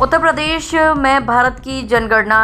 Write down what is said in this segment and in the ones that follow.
उत्तर प्रदेश में भारत की जनगणना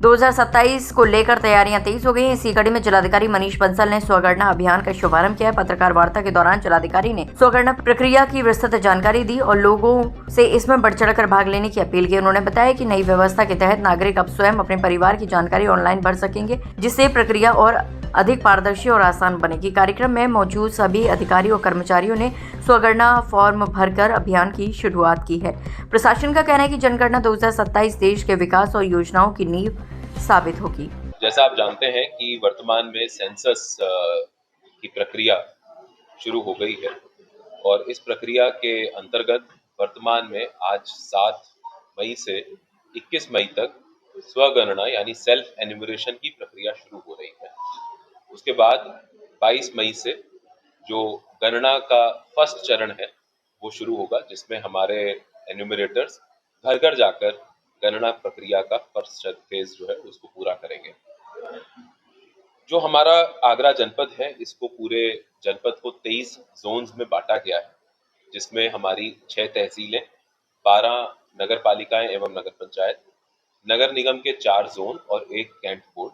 2027 को लेकर तैयारियां तेज हो गई हैं। इसी कड़ी में जिलाधिकारी मनीष बंसल ने स्वगणना अभियान का शुभारंभ किया है। पत्रकार वार्ता के दौरान जिलाधिकारी ने स्वगणना प्रक्रिया की विस्तृत जानकारी दी और लोगों से इसमें बढ़ चढ़कर भाग लेने की अपील की। उन्होंने बताया कि नई व्यवस्था के तहत नागरिक अब स्वयं अपने परिवार की जानकारी ऑनलाइन भर सकेंगे, जिससे प्रक्रिया और अधिक पारदर्शी और आसान बनेगी। कार्यक्रम में मौजूद सभी अधिकारियों और कर्मचारियों ने स्वगणना फॉर्म भरकर अभियान की शुरुआत की है। प्रशासन का कहना है कि जनगणना 2027 देश के विकास और योजनाओं की नींव साबित होगी। जैसा आप जानते हैं कि वर्तमान में सेंसस की प्रक्रिया शुरू हो गई है और इस प्रक्रिया के अंतर्गत वर्तमान में आज 7 मई से 21 मई तक स्वगणना यानी सेल्फ एन्यूमरेशन की प्रक्रिया शुरू हो रही है। उसके बाद 22 मई से जो गणना का फर्स्ट चरण है वो शुरू होगा, जिसमें हमारे एन्यूमरेटर्स घर घर जाकर गणना प्रक्रिया का फर्स्ट फेज जो है उसको पूरा करेंगे। जो हमारा आगरा जनपद है, इसको पूरे जनपद को 23 जोन्स में बांटा गया है, जिसमें हमारी 6 तहसीलें, 12 नगर पालिकाएं एवं नगर पंचायत, नगर निगम के 4 जोन और 1 कैंट बोर्ड,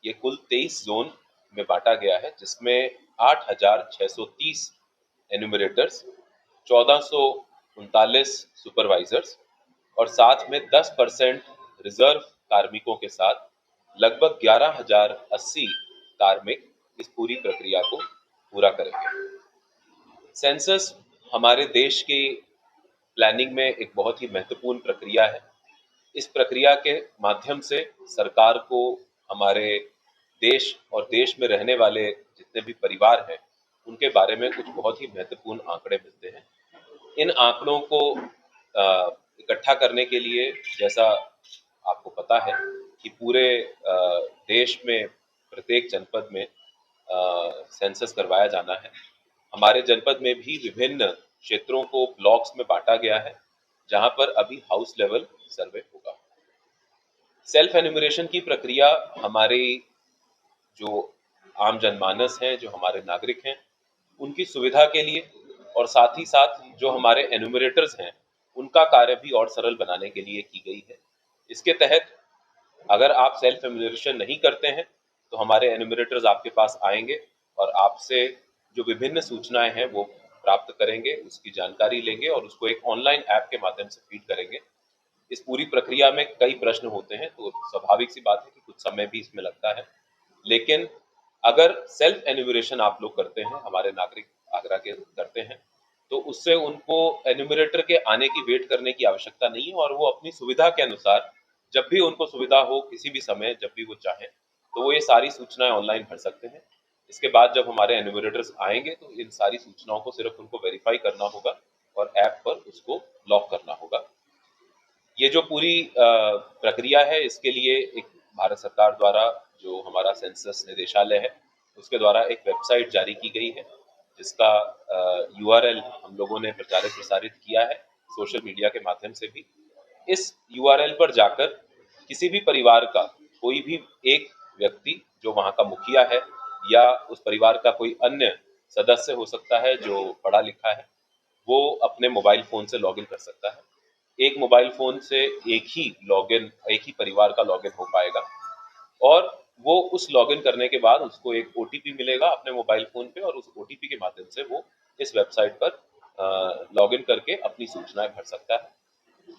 ये कुल 23 जोन में बांटा गया है, जिसमें 8,630 एन्यूमरेटर्स, 1439 सुपरवाइजर्स और साथ में 10% रिजर्व कार्मिकों के साथ लगभग 11,080 कार्मिक इस पूरी प्रक्रिया को पूरा करेंगे। सेंसस हमारे देश की प्लानिंग में एक बहुत ही महत्वपूर्ण प्रक्रिया है। इस प्रक्रिया के माध्यम से सरकार को हमारे देश और देश में रहने वाले जितने भी परिवार हैं उनके बारे में कुछ बहुत ही महत्वपूर्ण आंकड़े मिलते हैं। इन आंकड़ों को इकट्ठा करने के लिए, जैसा आपको पता है कि पूरे देश में प्रत्येक जनपद में सेंसस करवाया जाना है। हमारे जनपद में भी विभिन्न क्षेत्रों को ब्लॉक्स में बांटा गया है, जहां पर अभी हाउस लेवल सर्वे होगा। सेल्फ एन्यूमरेशन की प्रक्रिया हमारी जो आम जनमानस हैं, जो हमारे नागरिक हैं, उनकी सुविधा के लिए और साथ ही साथ जो हमारे एन्यूमरेटर्स हैं उनका कार्य भी और सरल बनाने के लिए की गई है। इसके तहत अगर आप सेल्फ एन्यूमरेशन नहीं करते हैं तो हमारे एन्यूमरेटर्स आपके पास आएंगे और आपसे जो विभिन्न सूचनाएं हैं वो प्राप्त करेंगे, उसकी जानकारी लेंगे और उसको एक ऑनलाइन ऐप के माध्यम से फीड करेंगे। इस पूरी प्रक्रिया में कई प्रश्न होते हैं, तो स्वाभाविक सी बात है कि कुछ समय भी इसमें लगता है, लेकिन अगर सेल्फ एन्यूमरेशन आप लोग करते हैं, हमारे नागरिक आगरा के करते हैं, तो उससे उनको एन्यूमरेटर के आने की वेट करने की आवश्यकता नहीं है और वो अपनी सुविधा के अनुसार जब भी उनको सुविधा हो, किसी भी समय जब भी वो चाहें, तो वो ये सारी सूचनाएं ऑनलाइन भर सकते हैं। इसके बाद जब हमारे एन्यूमरेटर्स आएंगे तो इन सारी सूचनाओं को सिर्फ उनको वेरीफाई करना होगा और ऐप पर उसको लॉक करना होगा। ये जो पूरी प्रक्रिया है, इसके लिए एक भारत सरकार द्वारा जो हमारा सेंसस निदेशालय है उसके द्वारा एक वेबसाइट जारी की गई है, जिसका URL हम लोगों ने प्रचारित प्रसारित किया है सोशल मीडिया के माध्यम से भी। इस URL पर जाकर किसी भी परिवार का कोई भी एक व्यक्ति जो वहाँ का मुखिया है या उस परिवार का कोई अन्य सदस्य हो सकता है जो पढ़ा लिखा है, वो अपने मोबाइल फोन से लॉगिन कर सकता है। एक मोबाइल फोन से एक ही परिवार का लॉगिन हो पाएगा और वो उस लॉगिन करने के बाद उसको एक OTP मिलेगा अपने मोबाइल फोन पे और उस OTP के माध्यम से वो इस वेबसाइट पर लॉगिन करके अपनी सूचनाएं भर सकता है।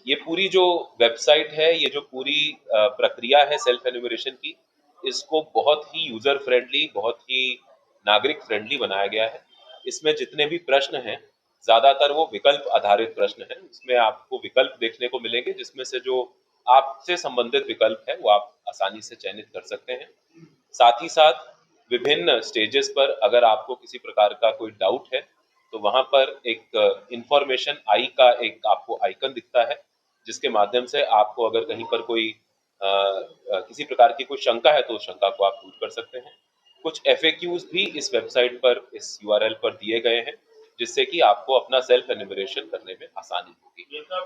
ये पूरी जो वेबसाइट है, ये जो पूरी प्रक्रिया है सेल्फ एन्यूमरेशन की, इसको बहुत ही यूजर फ्रेंडली, बहुत ही नागरिक फ्रेंडली बनाया गया है। इसमें जितने भी प्रश्न हैं ज्यादातर वो विकल्प आधारित प्रश्न हैं। इसमें आपको विकल्प देखने को मिलेंगे, जिसमें से जो आपसे संबंधित विकल्प है वो आप आसानी से चयनित कर सकते हैं। साथ ही साथ विभिन्न स्टेजेस पर अगर आपको किसी प्रकार का कोई डाउट है तो वहां पर एक इंफॉर्मेशन आई का एक आपको आइकन दिखता है, जिसके माध्यम से आपको अगर कहीं पर कोई किसी प्रकार की कोई शंका है तो उस शंका को आप दूर कर सकते हैं। कुछ FAQs भी इस वेबसाइट पर, इस URL पर दिए गए हैं, जिससे कि आपको अपना सेल्फ एन्यूमरेशन करने में आसानी होगी।